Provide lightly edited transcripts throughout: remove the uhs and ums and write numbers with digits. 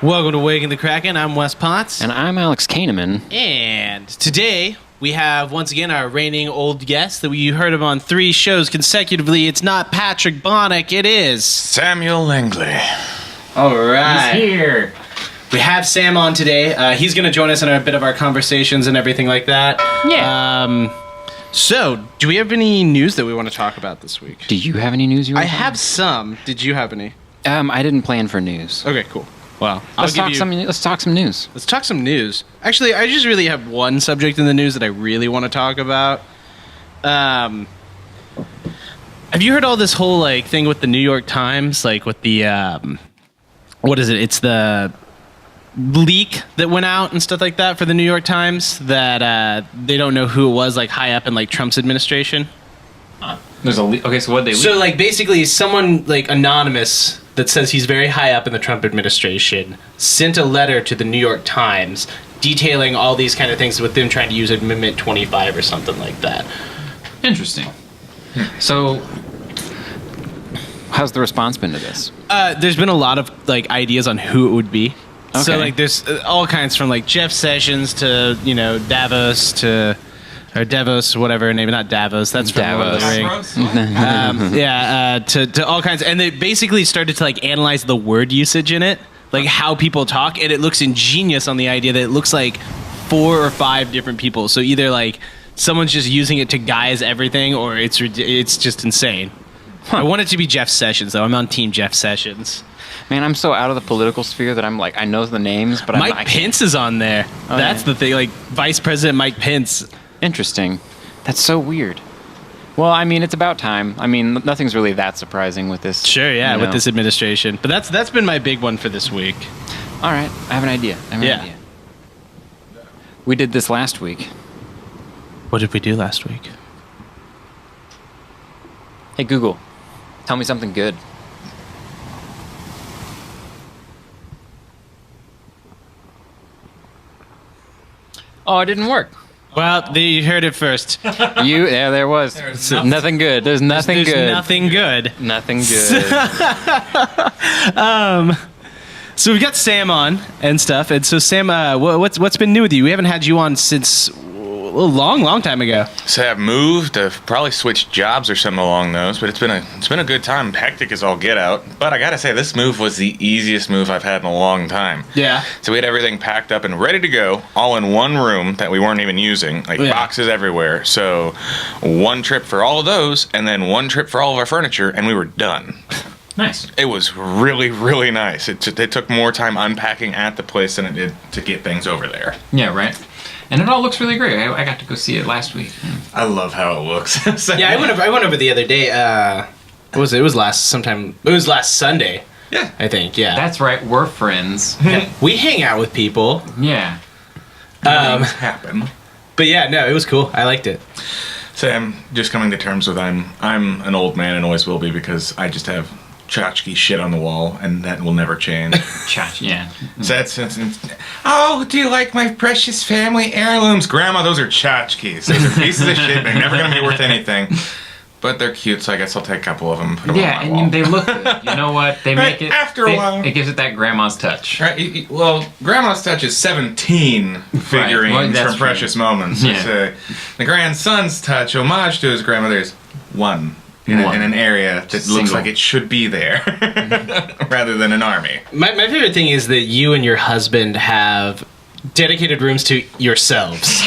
Welcome to Waking the Kraken. I'm Wes Potts. And I'm Alex Kahneman. And today we have, once again, our reigning old guest that we heard him on 3 shows consecutively. It's not Patrick Bonnick, it is... Samuel Langley. All right. He's here. We have Sam on today. He's going to join us in a bit of our conversations and everything like that. Yeah. So, do we have any news that we want to talk about this week? Do you have any news you want I to have some. Did you have any? I didn't plan for news. Okay, cool. Well, Let's talk some news. Let's talk some news. Actually, I just really have one subject in the news that I really want to talk about. Have you heard all this whole thing with the New York Times, with the what is it? It's the leak that went out and stuff like that for the New York Times that they don't know who it was, high up in Trump's administration. There's a leak. Okay, so what they leak? So basically someone anonymous that says he's very high up in the Trump administration sent a letter to the New York Times detailing all these kind of things with them trying to use Amendment 25 or something like that. Interesting. So, how's the response been to this? There's been a lot of ideas on who it would be. Okay. So there's all kinds from Jeff Sessions to Davos to or Davos, whatever name, not Davos. That's from Lord of the Rings. To all kinds, and they basically started to analyze the word usage in it, how people talk, and it looks ingenious on the idea that it looks like 4 or 5 different people. So either someone's just using it to guise everything, or it's just insane. Huh. I want it to be Jeff Sessions, though. I'm on Team Jeff Sessions. Man, I'm so out of the political sphere that I'm I know the names, but Mike Pence is on there. Oh, That's the thing. Vice President Mike Pence. Interesting. That's so weird. Well, I mean, it's about time. I mean, nothing's really that surprising with this. Sure, yeah, with this administration. But that's been my big one for this week. All right, I have an idea. We did this last week. What did we do last week? Hey, Google, tell me something good. Oh, it didn't work. Well, you heard it first. There was. Nothing good. There's nothing good. Nothing good. Nothing good. So we've got Sam on and stuff. And so, Sam, what's been new with you? We haven't had you on since a long time ago. So I've moved. I've probably switched jobs or something along those, but it's been a good time. Hectic as all get out. But I gotta say, this move was the easiest move I've had in a long time. Yeah. So we had everything packed up and ready to go, all in one room that we weren't even using, boxes everywhere. So one trip for all of those, and then one trip for all of our furniture, and we were done. nice. It was really, really nice. It took more time unpacking at the place than it did to get things over there. Yeah, right. And it all looks really great. I got to go see it last week. I love how it looks. Yeah, I went over the other day. What was it? It was last Sunday. Yeah. I think, yeah. That's right. We're friends. We hang out with people. Yeah. Things happen. But yeah, no, it was cool. I liked it. So I'm just coming to terms with I'm an old man and always will be because I just have tchotchke shit on the wall and that will never change. Yeah. So that's oh, do you like my precious family heirlooms? Grandma, those are tchotchkes. Those are pieces of shit. They're never going to be worth anything. But they're cute, so I guess I'll take a couple of them and put them on my wall. And they look good. You know what? They make it... After a while. It gives it that grandma's touch. Right, well, Grandma's Touch is 17 figurines from Precious Moments. Yeah. The grandson's touch, homage to his grandmother's one. In an area that looks like it should be there, rather than an army. My favorite thing is that you and your husband have dedicated rooms to yourselves.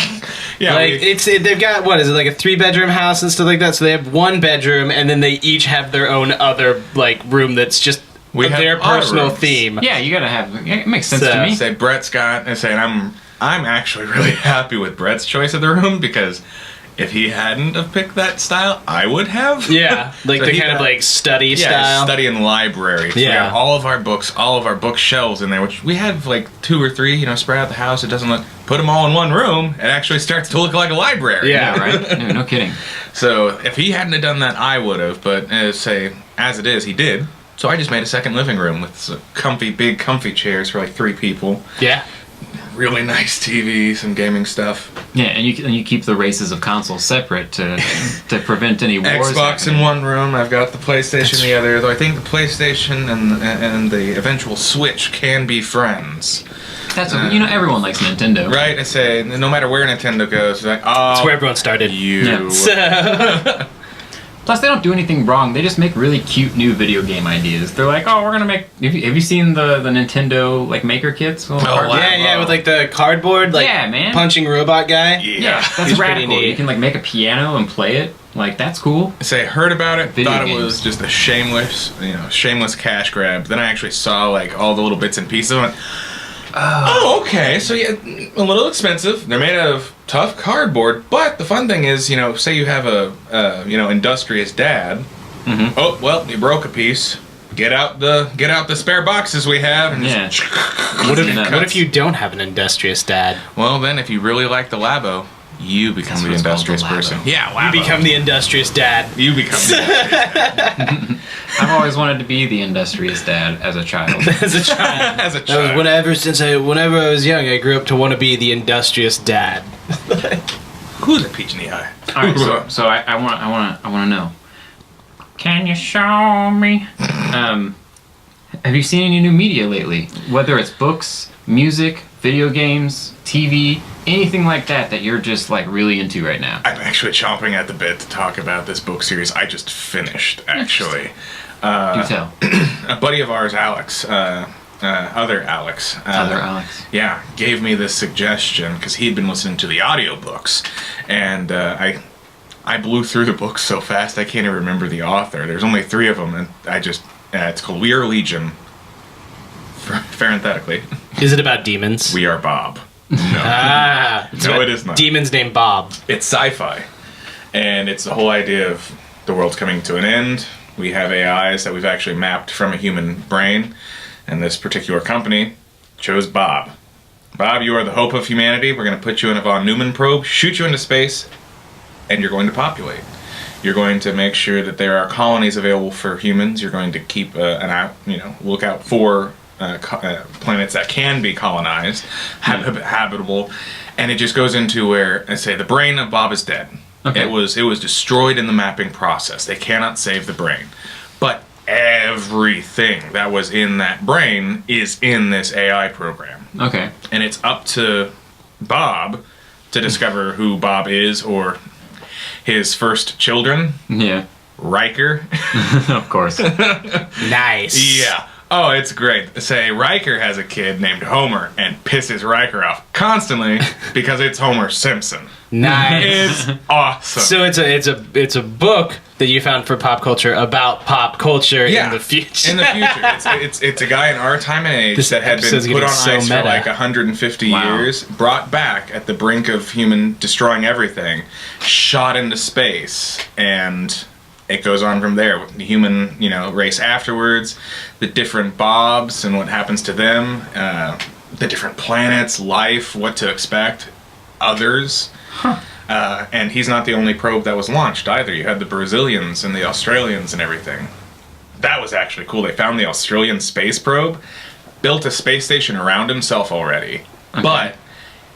Yeah, they've got, what is it, a 3-bedroom house and stuff like that, so they have 1 bedroom, and then they each have their own other, room that's just their personal theme. Yeah, you gotta have, it makes sense to me. Say Brett's got, I'm actually really happy with Brett's choice of the room, because if he hadn't have picked that style, I would have. Yeah, the kind of study style. Yeah, study and library. So we got all of our books, all of our bookshelves in there, which we have 2 or 3, spread out the house. It doesn't put them all in one room. It actually starts to look like a library. Yeah, right? No kidding. So if he hadn't have done that, I would have. But as it is, he did. So I just made a second living room with some big comfy chairs for 3 people. Yeah. really nice TV, some gaming stuff. Yeah, and you keep the races of consoles separate to prevent any wars. Xbox happening. in one room. I've got the PlayStation in the other. Though I think the PlayStation and the eventual Switch can be friends. That's everyone likes Nintendo. Right? I say no matter where Nintendo goes, like That's where everyone started. you. Yeah. Plus, they don't do anything wrong. They just make really cute new video game ideas. They're like, oh, we're gonna make. Have you seen the Nintendo like maker kits? wow. Yeah, with like the cardboard, like Yeah, man. punching robot guy. Yeah, that's He's pretty radical. neat. You can like make a piano and play it. Like that's cool. I say heard about it, Video thought games. it was just a shameless cash grab. Then I actually saw like all the little bits and pieces. And went, oh, okay. So yeah, a little expensive. They're made out of tough cardboard, but the fun thing is, say you have a industrious dad. Mm-hmm. Oh well, you broke a piece. Get out the spare boxes we have, and Yeah. What What if you don't have an industrious dad? Well, then if you really like the Labo, you become the what it's called, industrious the Labo. person. Yeah, Labo. You become the industrious dad. You become the I've always wanted to be the industrious dad as a child. As a child. as a That was child. whenever I was young, I grew up to want to be the industrious dad. Who's a peach in the eye? All right, so I want to know. Can you show me? Have you seen any new media lately? Whether it's books, music, video games, TV, anything like that you're just like really into right now. I'm actually chomping at the bit to talk about this book series I just finished, actually. Do tell. A buddy of ours, Alex, other Alex. Other Alex. Yeah, gave me this suggestion because he'd been listening to the audiobooks. And I blew through the books so fast I can't even remember the author. There's only 3 of them, and it's called We Are Legion. Parenthetically, Is it about demons? We Are Bob. No. No, it is not. Demons named Bob. It's sci-fi, and it's the whole idea of the world's coming to an end. We have AIs that we've actually mapped from a human brain, and this particular company chose Bob. Bob, you are the hope of humanity. We're going to put you in a von Neumann probe, shoot you into space, and you're going to populate. You're going to make sure that there are colonies available for humans. You're going to keep look out for planets that can be colonized, habitable, and it just goes into where I say the brain of Bob is dead. Okay. It was destroyed in the mapping process. They cannot save the brain, but everything that was in that brain is in this AI program, Okay. and it's up to Bob to discover who Bob is or his first children, Yeah. Riker. Of course. Nice. Yeah. Oh, it's great. Say Riker has a kid named Homer and pisses Riker off constantly because it's Homer Simpson. Nice. It's awesome. So it's a book that you found for pop culture about pop culture in the future. In the future, it's a guy in our time and age This that had been episode's put on getting ice so for meta. like 150 Wow. years, brought back at the brink of human destroying everything, shot into space, and it goes on from there with the human, race afterwards, the different Bobs and what happens to them, the different planets, life, what to expect, others. And he's not the only probe that was launched either. You had the Brazilians and the Australians and everything. That was actually cool. They found the Australian space probe, built a space station around himself already, but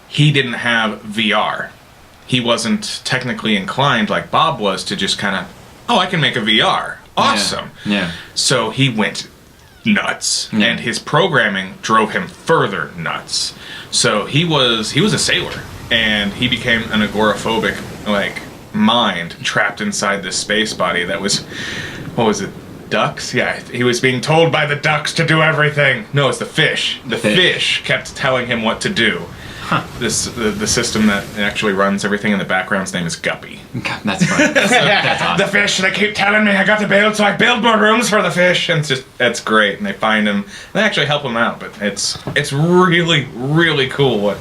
he didn't have VR. He wasn't technically inclined like Bob was to just kind of, I can make a VR. Awesome. Yeah. So he went nuts, Yeah. and his programming drove him further nuts. So he was a sailor, and he became an agoraphobic mind trapped inside this space body that was, what was it? Ducks? Yeah, he was being told by the ducks to do everything. No, it's the fish. The fish kept telling him what to do. Huh. The system that actually runs everything in the background's name is Guppy. God, that's fun. That's awesome. The fish, they keep telling me I got to build, so I build more rooms for the fish, and that's great. And they find him, they actually help him out, but it's really, really cool what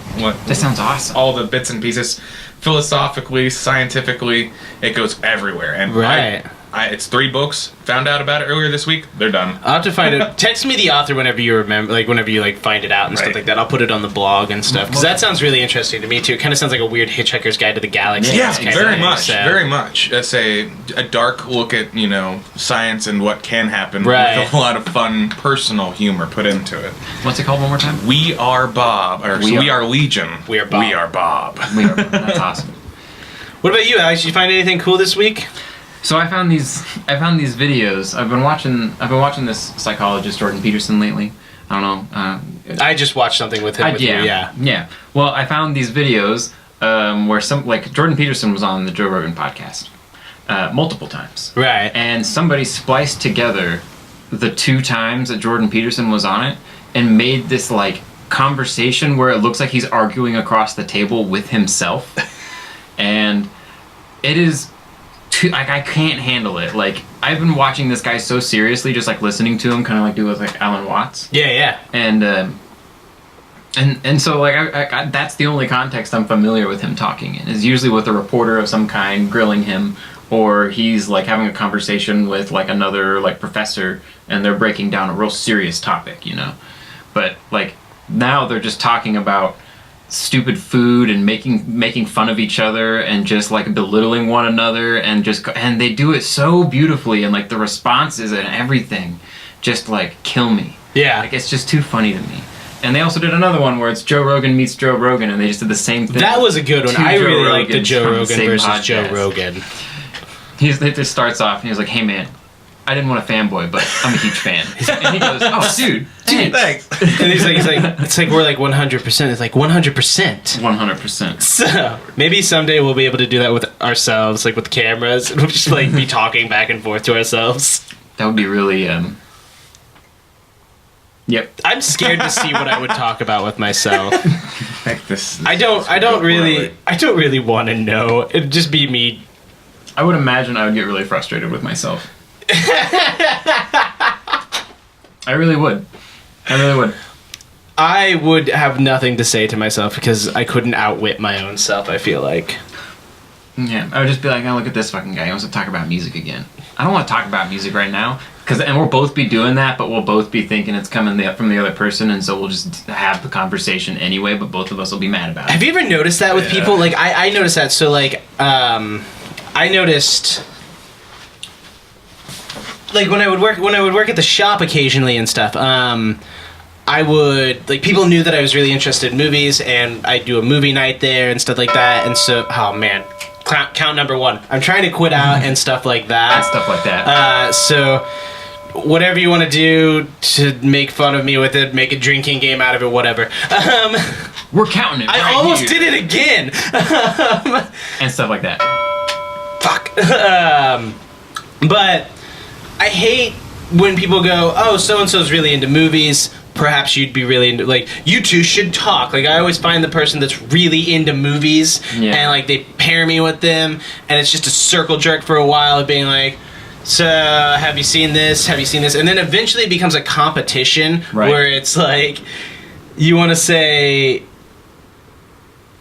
That sounds awesome. all the bits and pieces, philosophically, scientifically, it goes everywhere. And Right. It's 3 books. Found out about it earlier this week. They're done. I'll have to find it. Text me the author whenever you remember, like whenever you like find it out and stuff Right. like that. I'll put it on the blog and stuff because that sounds really interesting to me too. It kind of sounds like a weird Hitchhiker's Guide to the Galaxy. Yeah, kind of very thing, much, so. very much. It's a dark look at science and what can happen Right. with a lot of fun personal humor put into it. What's it called one more time? We are Bob, or We we Are- are Legion. We Are Bob. We are Bob. That's awesome. What about you, Alex? Did you find anything cool this week? So I found these videos. I've been watching this psychologist Jordan Peterson lately. I don't know. I just watched something with him. With you, yeah. Yeah. Well, I found these videos where Jordan Peterson was on the Joe Rogan podcast multiple times. Right. And somebody spliced together the 2 times that Jordan Peterson was on it and made this like conversation where it looks like he's arguing across the table with himself. And it is I can't handle it. Like, I've been watching this guy so seriously, just like listening to him, kind of like do with like Alan Watts. Yeah. And so like I that's the only context I'm familiar with him talking in, is usually with a reporter of some kind grilling him, or he's like having a conversation with like another like professor and they're breaking down a real serious topic, But like now they're just talking about stupid food and making fun of each other and just like belittling one another and they do it so beautifully, and like the responses and everything just like kill me. Yeah. Like, it's just too funny to me. And they also did anher one where it's Joe Rogan meets Joe Rogan, and they just did the same thing. That was a good one. Two I Joe really like the Rogans Joe from the Rogan same versus Joe podcast. Rogan. It just starts off and he was like, "Hey man, I didn't want a fanboy, but I'm a huge fan." And he goes, "Oh dude, thanks." And he's like, it's like we're like 100%. It's like 100%. 100%. So maybe someday we'll be able to do that with ourselves, like with cameras, and we'll just like be talking back and forth to ourselves. That would be really Yep. I'm scared to see what I would talk about with myself. This I don't really want to know. It'd just be me. I would imagine I would get really frustrated with myself. I really would. I would have nothing to say to myself because I couldn't outwit my own self, I feel like. Yeah, I would just be like, "Oh, look at this fucking guy. He wants to talk about music again." I don't want to talk about music right now, and we'll both be doing that, but we'll both be thinking it's coming from the other person, and so we'll just have the conversation anyway, but both of us will be mad about it. Have you ever noticed that with people? Like, I noticed that. So, like, I noticed, like, when I would work at the shop occasionally and stuff, I would, like, people knew that I was really interested in movies, and I'd do a movie night there and stuff like that, and so, oh man, count number 1. I'm trying to quit out and stuff like that. And stuff like that. So, whatever you want to do to make fun of me with it, make a drinking game out of it, whatever. We're counting it. I almost did it again. And stuff like that. Fuck. But I hate when people go, "Oh, so-and-so's really into movies. Perhaps you'd be really into, like, you two should talk." Like, I always find the person that's really into movies, and, like, they pair me with them, and it's just a circle jerk for a while of being like, "So, have you seen this? Have you seen this?" And then eventually it becomes a competition where it's like, you want to say,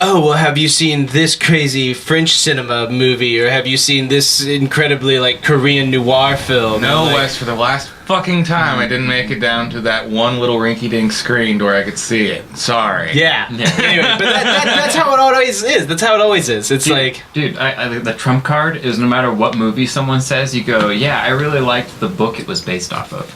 "Oh, well, have you seen this crazy French cinema movie, or have you seen this incredibly, like, Korean noir film?" No, like, Wes, for the last fucking time I didn't make it down to that one little rinky-dink screen where I could see it. Sorry. Yeah. Anyway, but that's how it always is. That's how it always is. It's like... Dude, the trump card is no matter what movie someone says, you go, "Yeah, I really liked the book it was based off of."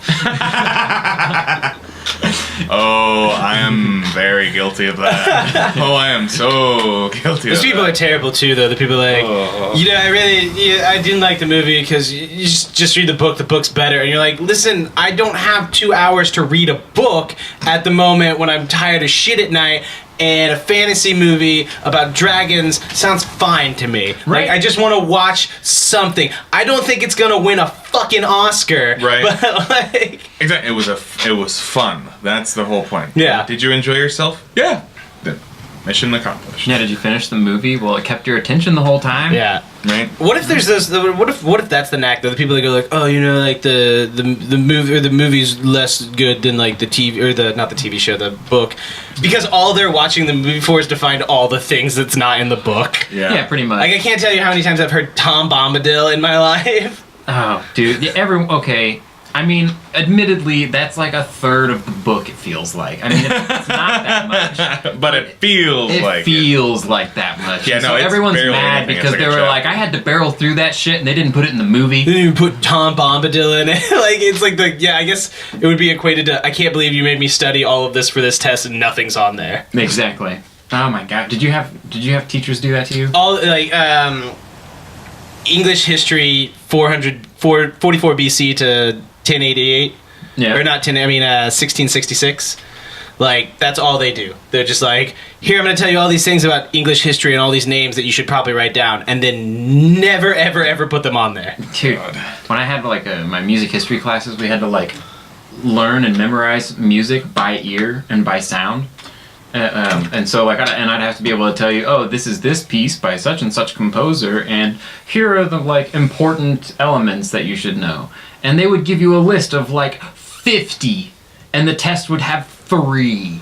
Oh, I am very guilty of that. Oh, I am so guilty Those of people that. are terrible too, though. The people like, I didn't like the movie because you just read the book. The book's better, and you're like, listen, I don't have 2 hours to read a book at the moment when I'm tired of shit at night. And a fantasy movie about dragons sounds fine to me. Right. Like, I just want to watch something. I don't think it's gonna win a fucking Oscar. Right. But like, Exactly. It was fun. That's the whole point. Yeah. Did you enjoy yourself? Yeah. Then mission accomplished. Yeah, did you finish the movie? Well, it kept your attention the whole time. yeah. Right. What if there's those? What if that's the knack though? The people that go like, oh, like the movie or the movie's less good than like the TV or not the TV show, the book, because all they're watching the movie for is to find all the things that's not in the book. Yeah. Yeah, pretty much. Like, I can't tell you how many times I've heard Tom Bombadil in my life. Oh, dude. Yeah, okay. I mean, admittedly, that's like a third of the book, it feels like. I mean, it's not that much. But it feels like it. feels like that much. Yeah, And no, so it's everyone's barely mad anything. It's because like they a were chapter. like, I had to barrel through that shit and they didn't put it in the movie. Then you put Tom Bombadil in it. Like, it's like I guess it would be equated to, I can't believe you made me study all of this for this test and nothing's on there. Exactly. Oh my god. Did you have teachers do that to you? All, like, English history 44 BC to 1088. Yeah. Or not 10, I mean 1666. Like, that's all they do. They're just like, here, I'm going to tell you all these things about English history and all these names that you should probably write down, and then never, ever, ever put them on there. Dude, when I had like my music history classes, we had to like learn and memorize music by ear and by sound. And so like I'd have to be able to tell you, oh, this is this piece by such and such composer, and here are the like important elements that you should know. And they would give you a list of like 50, and the test would have 3.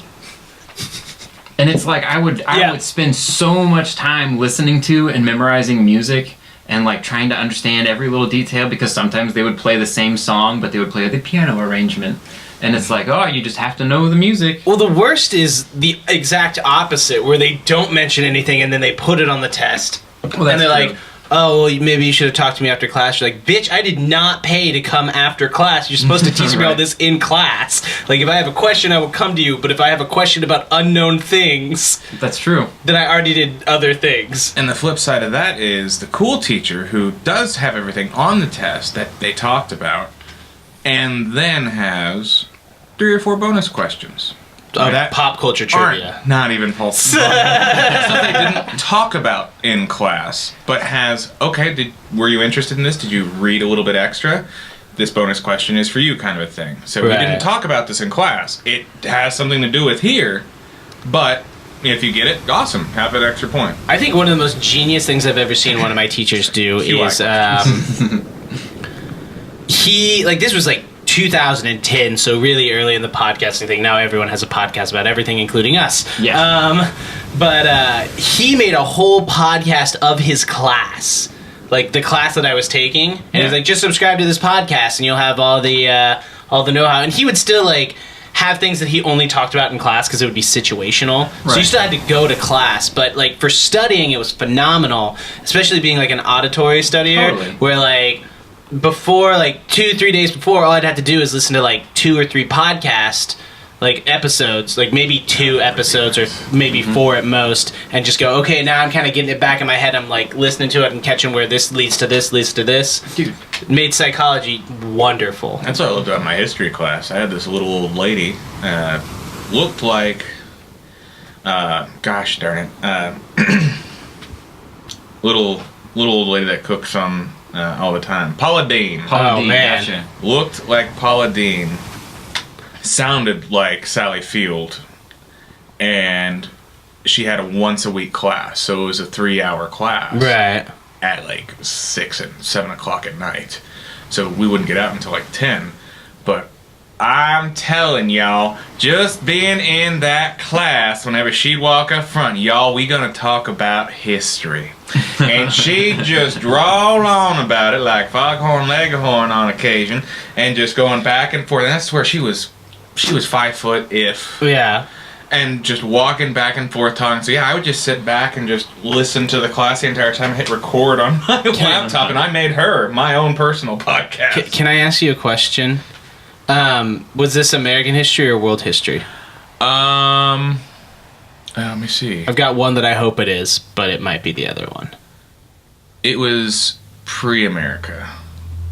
And it's like I would spend so much time listening to and memorizing music and like trying to understand every little detail, because sometimes they would play the same song but they would play the piano arrangement, and it's like, oh, you just have to know the music. Well, the worst is the exact opposite, where they don't mention anything and then they put it on the test. Well, and they're true. like, oh, well, maybe you should have talked to me after class. You're like, bitch, I did not pay to come after class. You're supposed to teach me all Right. this in class. Like, if I have a question, I will come to you. But if I have a question about unknown things, That's true. then I already did other things. And the flip side of that is the cool teacher who does have everything on the test that they talked about, and then has 3 or 4 bonus questions. That Pop culture trivia. aren't not even pulp. Stuff they didn't talk about in class, but has, okay, were you interested in this? Did you read a little bit extra? This bonus question is for you, kind of a thing. So we Right. didn't talk about this in class. It has something to do with here, but if you get it, awesome. Have an extra point. I think one of the most genius things I've ever seen one of my teachers do QI is this was like 2010, so really early in the podcasting thing. Now everyone has a podcast about everything, including us. Yeah. But he made a whole podcast of his class, like the class that I was taking, and he was like, just subscribe to this podcast and you'll have all the know-how. And he would still like have things that he only talked about in class because it would be situational. So you Right. still had to go to class, but like for studying, it was phenomenal, especially being like an auditory studier, Totally. where like before, like 2-3 days before, all I'd have to do is listen to like 2 or 3 podcast like episodes, like maybe 2 episodes or maybe 4 at most, and just go, okay, now I'm kind of getting it back in my head. I'm like listening to it and catching where this leads to this, leads to this. Dude. It made psychology wonderful. That's what I loved about my history class. I had this little old lady, looked like, gosh darn it, little old lady that cooks on all the time. Paula Dean. Paula Dean, man. gotcha. Looked like Paula Dean. Sounded like Sally Field. And she had a once a week class, so it was a 3-hour class. Right. At like 6 and 7 o'clock at night. So we wouldn't get out until like 10. But I'm telling y'all, just being in that class, whenever she'd walk up front, y'all, we gonna talk about history. And she'd just drawl on about it like Foghorn Leghorn on occasion, and just going back and forth. And that's where she was 5 foot if. Yeah. And just walking back and forth talking. So yeah, I would just sit back and just listen to the class the entire time, hit record on my laptop, and I made her my own personal podcast. Can I ask you a question? Was this American history or world history? Let me see. I've got one that I hope it is, but it might be the other one. It was pre-America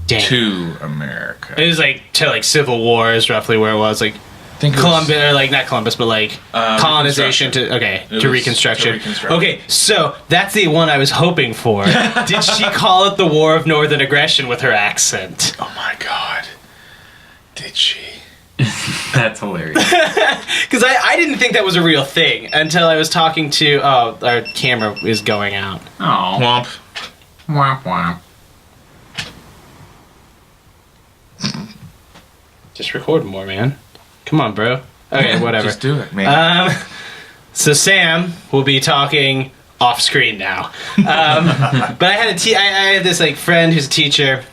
Dang. to America. It was like to like Civil War is roughly where it was. Like think Columbus, or like not Columbus, but like colonization to It to was Reconstruction. to Reconstruction. Okay, so that's the one I was hoping for. Did she call it the War of Northern Aggression with her accent? Oh my God. Did she? That's hilarious. Because I didn't think that was a real thing until I was talking to. Oh, our camera is going out. Oh. Womp. Womp womp. Just record more, man. Come on, bro. Okay, whatever. Just do it, man. So Sam will be talking off screen now. But I had I had this like friend who's a teacher,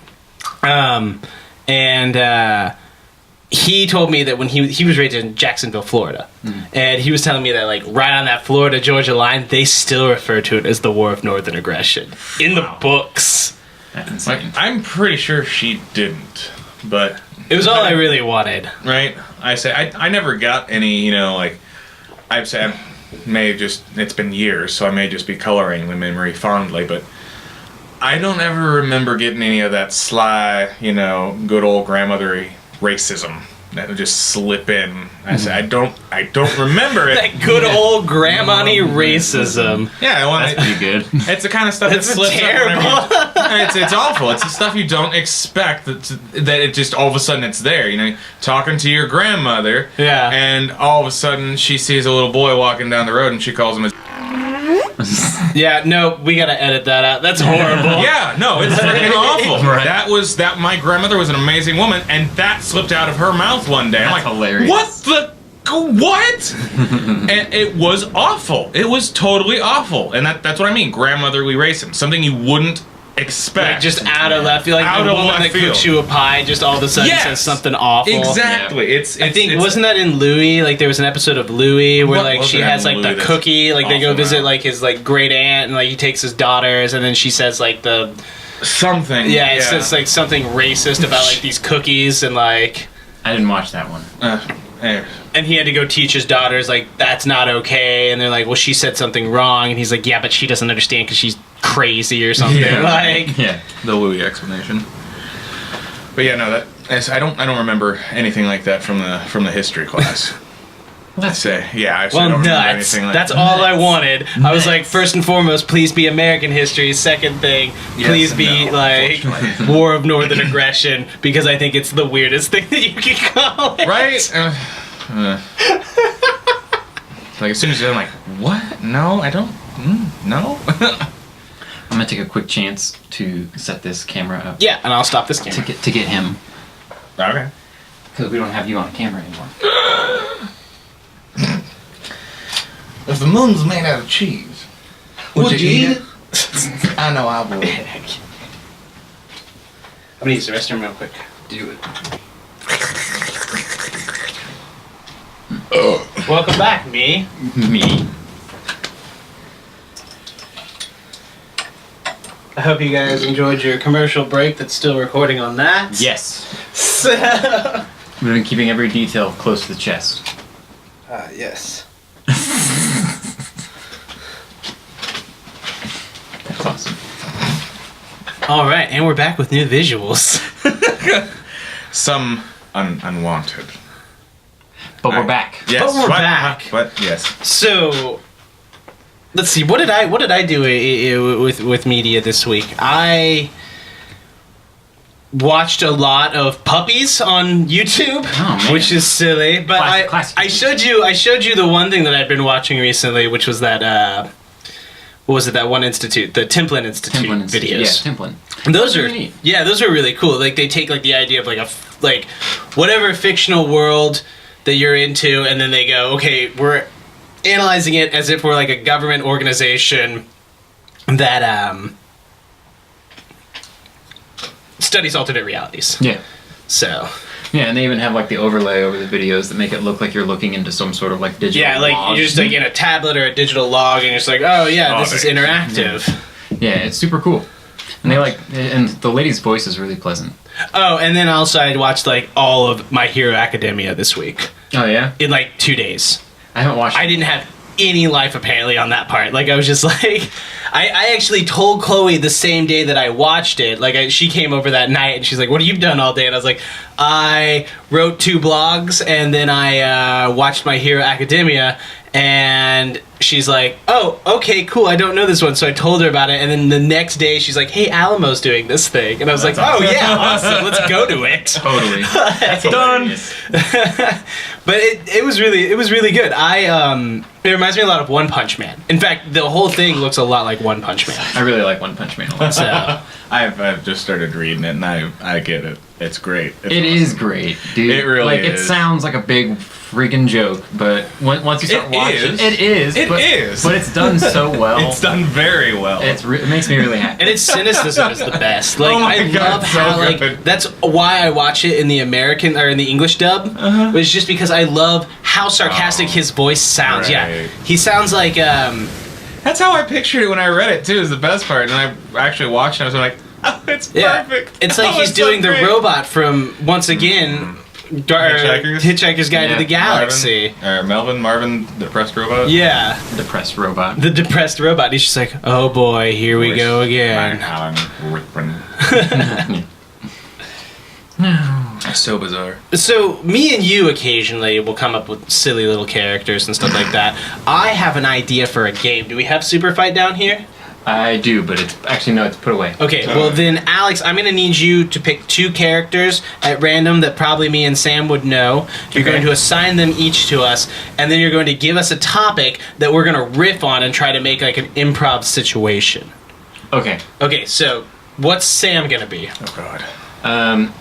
He told me that when he was raised in Jacksonville, Florida, and he was telling me that like right on that Florida-Georgia line, they still refer to it as the War of Northern Aggression in the books. That's insane. I'm pretty sure she didn't, but It was all I really wanted. right. I never got any, like I'd say I may have just, it's been years, so I may just be coloring the memory fondly, but I don't ever remember getting any of that sly, good old grandmothery racism that would just slip in. I say I don't remember it. That good old grandma-y racism. Yeah, That's pretty good. it's the kind of stuff that That's slips terrible. up. It's awful. It's the stuff you don't expect that it just all of a sudden it's there. Talking to your grandmother, Yeah. and all of a sudden she sees a little boy walking down the road and she calls him a. Yeah, no, we gotta edit that out. That's horrible. Yeah, no, it's freaking awful. Right. That my grandmother was an amazing woman, and that slipped out of her mouth one day. I'm That's like, hilarious. what? And it was awful. It was totally awful, and that's what I mean. Grandmotherly racism, something you wouldn't expect. Like just out of left field, like Out the of woman left that cooks field. you a pie just all of a sudden Yes. says something awful. Exactly. It's I think it's, wasn't that in Louis? Like there was an episode of Louis where What like was she it has in like Louis the that's cookie, like they go awful visit now? like his like great aunt and like he takes his daughters and then she says like the something. it's just like something racist about like these cookies and like I didn't watch that one. and he had to go teach his daughters like that's not okay and they're like well she said something wrong and he's like yeah but she doesn't understand because she's crazy or something Yeah. like Yeah. the Louis explanation. But yeah, no, I don't remember anything like that from the history class. That's Say yeah, I well don't remember nuts anything like that's that. all I wanted. I was like Nuts. first and foremost please be American history, second thing Yes please and be no, like unfortunately. War of Northern Aggression because I think it's the weirdest thing that you can call it. Right? Like as soon as you're like, what? No, I don't. No. I'm gonna take a quick chance to set this camera up Yeah, and I'll stop this camera. to get him Okay. because we don't have you on camera anymore. If the moon's made out of cheese, would you eat it? I know I would. I'm gonna use the restroom real quick. Do it. Welcome back, me. Me. I hope you guys enjoyed your commercial break that's still recording on that. Yes. So, We've been keeping every detail close to the chest. yes. That's awesome. All right, and we're back with new visuals. Some unwanted. But we're back. Yes. But we're what? back. What? Yes. So, let's see. What did I do with media this week? I watched a lot of puppies on YouTube, Oh, man. which is silly. But Classic. I showed you the one thing that I've been watching recently, which was that what was it? That one institute, the Templin Institute videos. Yeah, Templin. And those are Pretty neat. yeah, those are really cool. Like they take like the idea of like whatever fictional world that you're into, and then they go, okay, we're analyzing it as if we're like a government organization that studies alternate realities. Yeah. So Yeah, and they even have like the overlay over the videos that make it look like you're looking into some sort of like digital yeah, like log. you're just like in a tablet or a digital log, and you're just like, oh yeah, this is interactive. Yeah, it's super cool. And and the lady's voice is really pleasant. Oh, and then also I watched like all of My Hero Academia this week Oh yeah? in like 2 days. I haven't watched I didn't have any life apparently on that part. Like I was just like, I actually told Chloe the same day that I watched it. Like she came over that night and she's like, "What have you done all day?" And I was like, "I wrote 2 blogs and then I watched My Hero Academia." And she's like, "Oh, okay, cool. I don't know this one." So I told her about it, and then the next day she's like, "Hey, Alamo's doing this thing," and I was like, "Oh yeah, awesome. Let's go to it." Totally. That's Done. hilarious. But it was really good. It reminds me a lot of One Punch Man. In fact, the whole thing looks a lot like One Punch Man. I really like One Punch Man a lot. So I've just started reading it and I get it. It's great. It's It awesome. is great, dude. It really It is. sounds like a big freaking joke, but once you start It watching, is. it is. It but, is. But it's done so well. It's done very well. It makes me really happy. And its cynicism is the best. Like Oh my I God, love it's so how like good. that's why I watch it in the American or in the English dub. Was just because I love how sarcastic his voice sounds. Yeah, Right. he sounds like That's how I pictured it when I read it too. Is the best part, and I actually watched it. I was like, oh, it's yeah. perfect. It's like Oh, he's it's so doing the great. robot from once again. Hitchhiker's Guide to the Galaxy. Marvin, the depressed robot. Yeah, Depressed robot. the depressed robot. He's just like, oh boy, here we go again. Alan Rickman. So bizarre. So me and you occasionally will come up with silly little characters and stuff like that. I have an idea for a game. Do we have Super Fight down here? I do, but it's actually no, it's put away. Okay, well then, Alex, I'm gonna need you to pick 2 characters at random that probably me and Sam would know. You're going to assign them each to us, and then you're going to give us a topic that we're gonna riff on and try to make like an improv situation. Okay. Okay, so what's Sam gonna be? Oh God.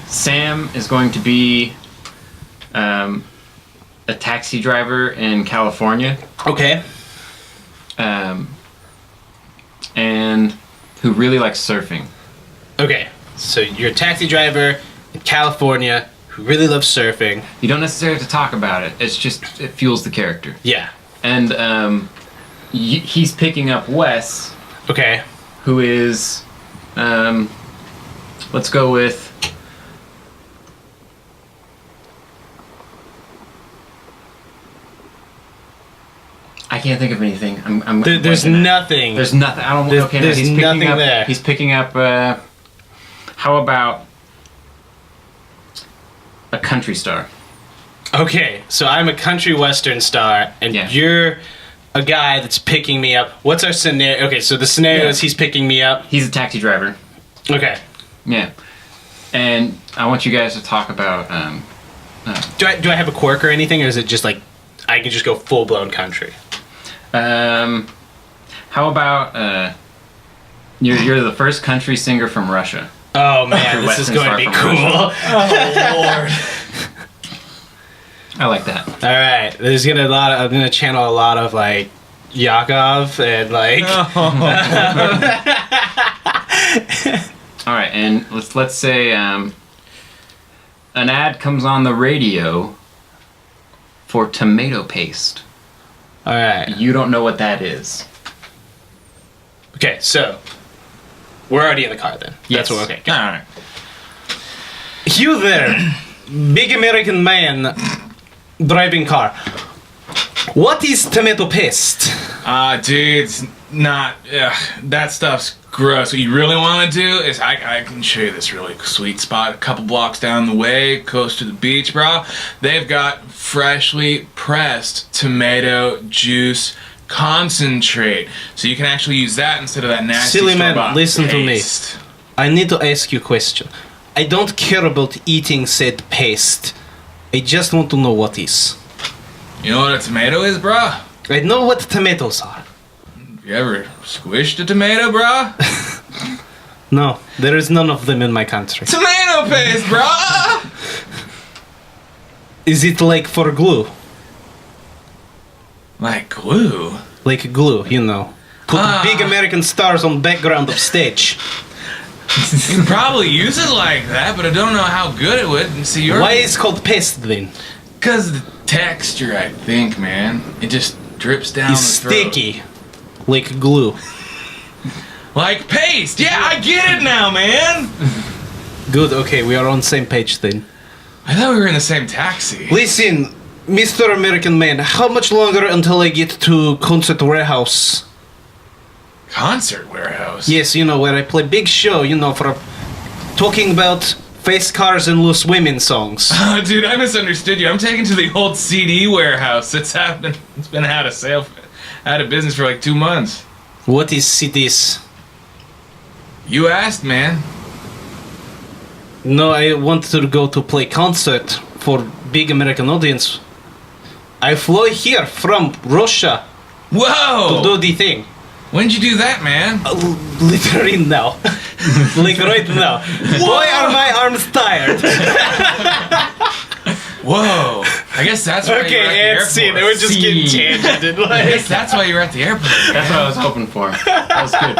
Sam is going to be a taxi driver in California. Okay. And who really likes surfing. Okay, so you're a taxi driver in California who really loves surfing. You don't necessarily have to talk about it. It's just it fuels the character. Yeah. And he's picking up Wes, Okay. who is let's go with I can't think of anything. There's blanking out. nothing. There's nothing. I don't. There's- Okay, no, there's he's picking nothing up, there. He's picking up. How about a country star? Okay, so I'm a country western star, and Yeah. you're a guy that's picking me up. What's our scenario? Okay, so the scenario Yeah. is he's picking me up. He's a taxi driver. Okay. Yeah, and I want you guys to talk about. Do I have a quirk or anything, or is it just like I can just go full blown country? How about you're the first country singer from Russia. Oh man, this is Western going to star be from cool. Oh Lord. I like that. All right, there's gonna I'm gonna channel a lot of like Yakov and like. All right, and let's say an ad comes on the radio for tomato paste. All right. You don't know what that is. Okay, so we're already in the car then. Yes. That's what. Okay. All right. You there, big American man driving car. What is tomato paste? Dude, it's not. That stuff's gross. What you really want to do is I can show you this really sweet spot a couple blocks down the way, close to the beach, bro. They've got freshly pressed tomato juice concentrate, so you can actually use that instead of that nasty Silly man, store-bought listen to me. paste. I need to ask you a question. I don't care about eating said paste. I just want to know what is. You know what a tomato is, bro? I know what tomatoes are. You ever squished a tomato, bro? No, there is none of them in my country. Tomato paste, bro. Is it like for glue? Like glue. Like glue, you know. Put big American stars on background of stage. You can probably use it like that, but I don't know how good it would. And see, Why is it called paste then? Because the texture, I think, man. It just drips down It's the throat. sticky. Like glue. Like paste. Yeah, I get it now, man. Good, okay, we are on same page then. I thought we were in the same taxi. Listen, Mr. American Man, how much longer until I get to Concert Warehouse? Concert warehouse. Yes, you know, where I play big show, you know, for talking about face cars and loose women songs. Oh, dude, I misunderstood you. I'm taken to the old CD warehouse. It's been out of sale, out of business for like 2 months. What is CDs? You asked, man. No, I want to go to play concert for big American audience. I fly here from Russia to Whoa! do the thing. When'd you do that, man? Literally no. Literally no. Why are my arms tired? Whoa. I guess that's why you were at the Okay, and airport. scene. It was just getting tangented. I guess Like. that's why you were at the airport. That's what I was hoping for. That was good.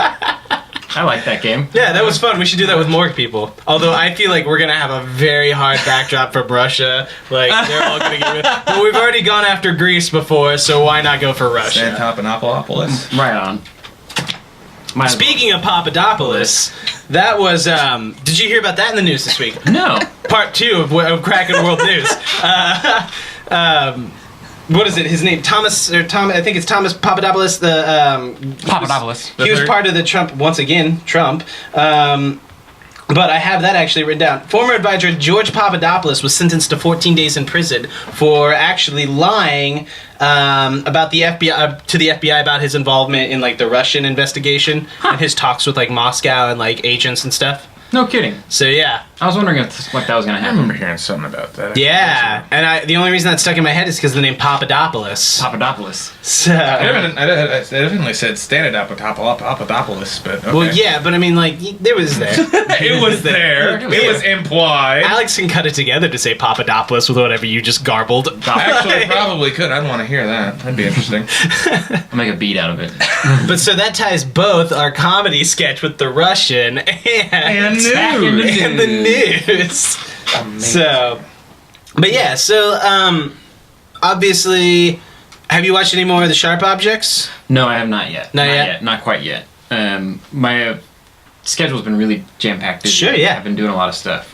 I like that game. Yeah, that was fun. We should do that with more people. Although I feel like we're gonna have a very hard backdrop from Russia. Like they're all gonna get. But we've already gone after Greece before, so why not go for Russia? San Papadopoulos. Right on. Might as well. Speaking of Papadopoulos, that was. Did you hear about that in the news this week? No. Part 2 of Kraken World News. What is it? His name Thomas or Tom? I think it's Thomas Papadopoulos. Papadopoulos. He was part of the Trump once again. Trump. But I have that actually written down. Former advisor George Papadopoulos was sentenced to 14 days in prison for actually lying about the FBI to the FBI about his involvement in like the Russian investigation and his talks with like Moscow and like agents and stuff. No kidding. So yeah, I was wondering what that was going to I happen. remember hearing something about that. yeah. And the only reason that stuck in my head is because of the name Papadopoulos. Papadopoulos. So. I definitely said Papadopoulos, but okay. Well, yeah, but I mean, like, it was there. It was there. It was implied. Alex can cut it together to say Papadopoulos with whatever you just garbled. Actually, probably could. I'd want to hear that. That'd be interesting. I'll make a beat out of it. But so that ties both our comedy sketch with the Russian and Back in the and the news. So, but yeah, so obviously, have you watched any more of the Sharp Objects? No, I have not yet. Not yet? Not quite yet. My schedule's been really jam-packed. Busy. Sure, yeah. I've been doing a lot of stuff.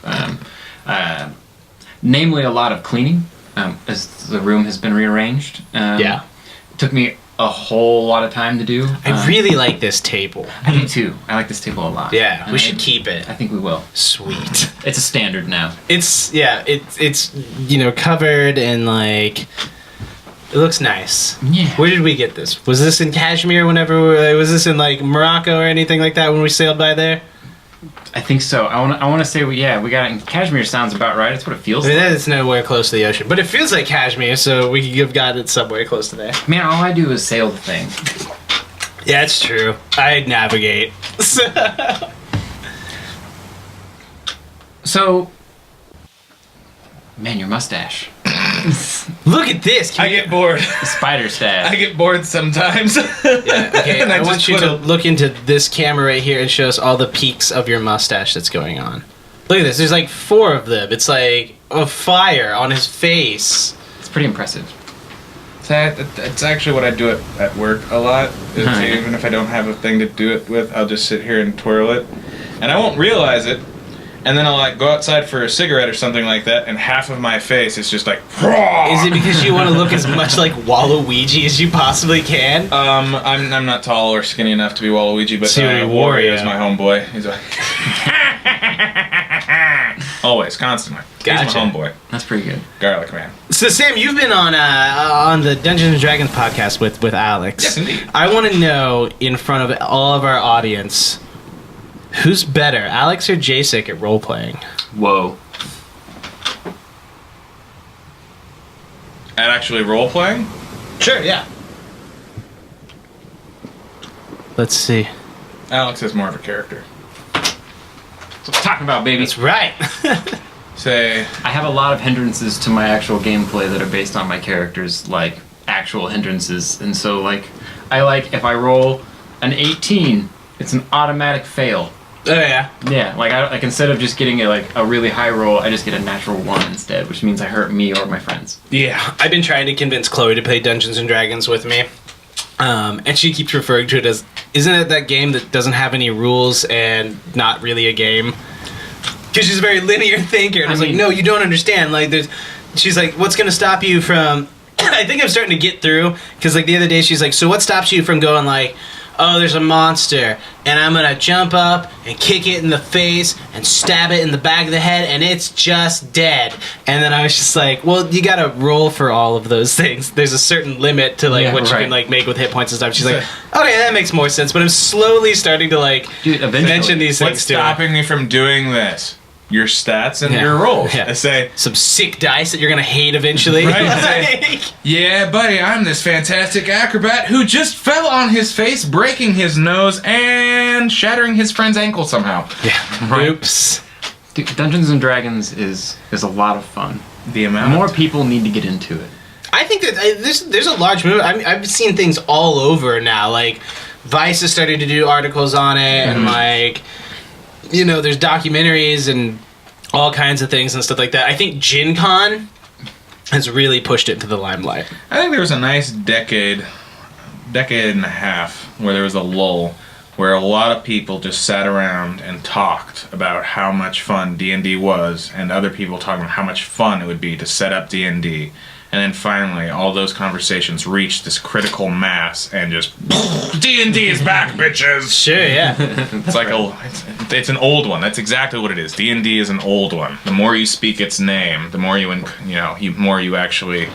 Namely, a lot of cleaning, as the room has been rearranged. Yeah. It took me a whole lot of time to do. I really like this table. I do too. I like this table a lot. Yeah, And we should keep it. I think we will. Sweet. It's a standard now. It's covered and like it looks nice. Yeah. Where did we get this? Was this in Kashmir? Was this in like Morocco or anything like that when we sailed by there? I think so. I want to say we got it in Kashmir. Sounds about right. It's what it feels I mean, like. it's nowhere close to the ocean, but it feels like Kashmir, so we could have got it somewhere close to there. Man, all I do is sail the thing. Yeah, it's true. I navigate. So, man, your mustache. Look at this. I get bored. Spider stash. I get bored sometimes. Yeah, okay, And I I want just you put to a- look into this camera right here and show us all the peaks of your mustache that's going on. Look at this. There's like 4 of them. It's like a fire on his face. It's pretty impressive. It's actually what I do at work a lot. Even if I don't have a thing to do it with, I'll just sit here and twirl it. And I won't realize it. And then I'll like go outside for a cigarette or something like that, and half of my face is just like. Is it because you want to look as much like Waluigi as you possibly can? I'm not tall or skinny enough to be Waluigi, but Siri Wario is Wario. my homeboy. He's like. Always, constantly. Gotcha. He's my homeboy. That's pretty good. Garlic man. So Sam, you've been on the Dungeons and Dragons podcast with Alex. Yes, indeed. I want to know in front of all of our audience, who's better, Alex or Jacek at role playing? Whoa. At actually role playing? Sure, yeah. Let's see. Alex is more of a character. That's what I'm talking about, baby. That's right. Say, I have a lot of hindrances to my actual gameplay that are based on my characters, like actual hindrances. And so, like, if I roll an 18, it's an automatic fail. Oh yeah. Yeah, like instead of just getting a really high roll, I just get a natural 1 instead, which means I hurt me or my friends. Yeah, I've been trying to convince Chloe to play Dungeons and Dragons with me. And she keeps referring to it as, isn't it that game that doesn't have any rules and not really a game? Because she's a very linear thinker. And I was like, no, you don't understand. Like, she's like, what's going to stop you from... I think I'm starting to get through. Because, like, the other day, she's like, so what stops you from going, like, oh, there's a monster, and I'm going to jump up and kick it in the face and stab it in the back of the head, and it's just dead. And then I was just like, well, you got to roll for all of those things. There's a certain limit to, like, Yeah, what you right. can, like, make with hit points and stuff. She's like, okay, that makes more sense. But I'm slowly starting to, like, Dude, eventually. mention these what's things to her. stopping me from doing this? your stats and Yeah. your rolls. Yeah. I say, Some sick dice that you're gonna hate eventually. Right. Like- yeah, buddy, I'm this fantastic acrobat who just fell on his face, breaking his nose and shattering his friend's ankle somehow. yeah. Right. Oops. Dude, Dungeons and Dragons is a lot of fun. The amount More people need to get into it. I think that there's a large movement. I've seen things all over now. Like Vice is starting to do articles on it, and like, you know, there's documentaries and all kinds of things and stuff like that. I think Gen Con has really pushed it into the limelight. I think there was a nice decade and a half where there was a lull where a lot of people just sat around and talked about how much fun D&D was, and other people talking about how much fun it would be to set up D&D. And then finally, all those conversations reached this critical mass, and just D&D is back, bitches. Sure, yeah. It's like it's an old one. That's exactly what it is. D&D is an old one. The more you speak its name, the more more you actually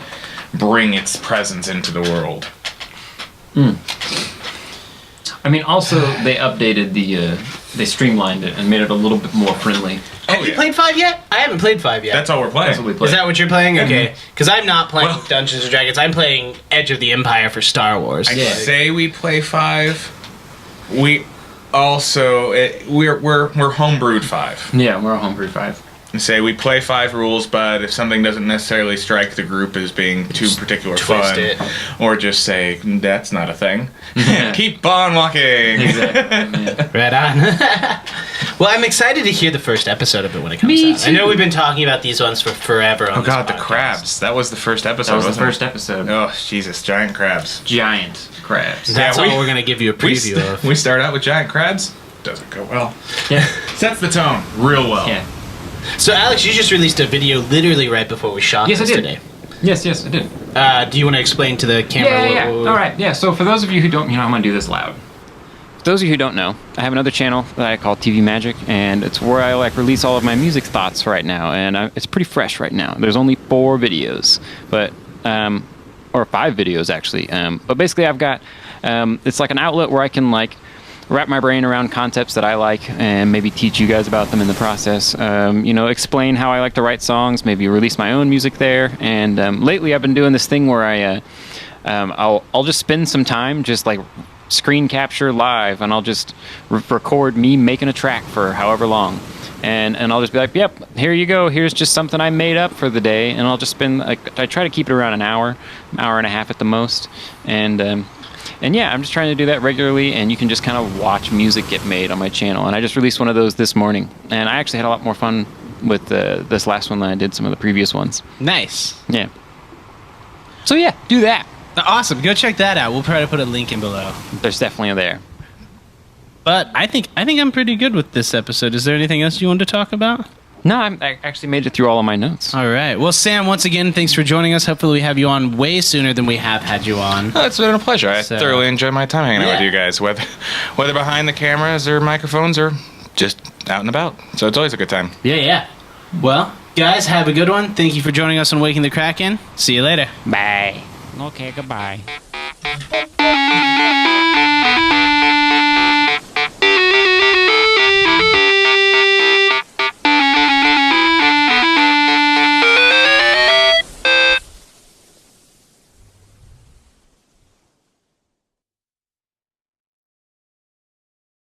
bring its presence into the world. I mean, also they updated they streamlined it and made it a little bit more friendly. Have you played 5 yet? I haven't played 5 yet. That's all we're playing. That's what we played. Is that what you're playing? Okay. Because I'm not playing Well- Dungeons & Dragons. I'm playing Edge of the Empire for Star Wars. I Yeah. say we play 5. We also we're homebrewed 5. Yeah, we're a homebrew 5. And say we play 5 rules, but if something doesn't necessarily strike the group as being too particular twist fun, it. or just say that's not a thing, keep on walking. Exactly. Yeah. Right on. Well, I'm excited to hear the first episode of it when it comes Me out. too. I know we've been talking about these ones for forever on Oh this god, the podcast. crabs! That was the first episode. That was the wasn't it? first episode. Oh Jesus, giant crabs. Giant crabs. That's Yeah, all we're going to give you a preview of. We start out with giant crabs. Doesn't go well. Yeah. Sets the tone real well. Yeah. So, Alex, you just released a video literally right before we shot Yes, I this did. today. Yes, I did. Do you want to explain to the camera? Yeah. All right. Yeah. So for those of you who don't, I'm gonna do this loud. For those of you who don't know, I have another channel that I call TV Magic, and it's where I release all of my music thoughts right now, and it's pretty fresh right now. There's only 4 videos, but or 5 videos actually. But basically, I've got it's like an outlet where I can wrap my brain around concepts that I like and maybe teach you guys about them in the process. Explain how I like to write songs, maybe release my own music there. And lately I've been doing this thing where I'll just spend some time just screen capture live, and I'll just record me making a track for however long. And I'll just be like, yep, here you go. Here's just something I made up for the day. And I'll just spend, I try to keep it around an hour and a half at the most. And yeah, I'm just trying to do that regularly, and you can just kind of watch music get made on my channel. And I just released one of those this morning, and I actually had a lot more fun with this last one than I did some of the previous ones. Nice. Yeah. So yeah, do that. Awesome. Go check that out. We'll try to put a link in below. There's definitely there. But I think I'm pretty good with this episode. Is there anything else you want to talk about? No, I actually made it through all of my notes. All right. Well, Sam, once again, thanks for joining us. Hopefully we have you on way sooner than we have had you on. Oh, it's been a pleasure. I So- thoroughly enjoy my time hanging out Yeah. with you guys, whether behind the cameras or microphones or just out and about. So it's always a good time. Yeah. Well, guys, have a good one. Thank you for joining us on Waking the Kraken. See you later. Bye. Okay, goodbye.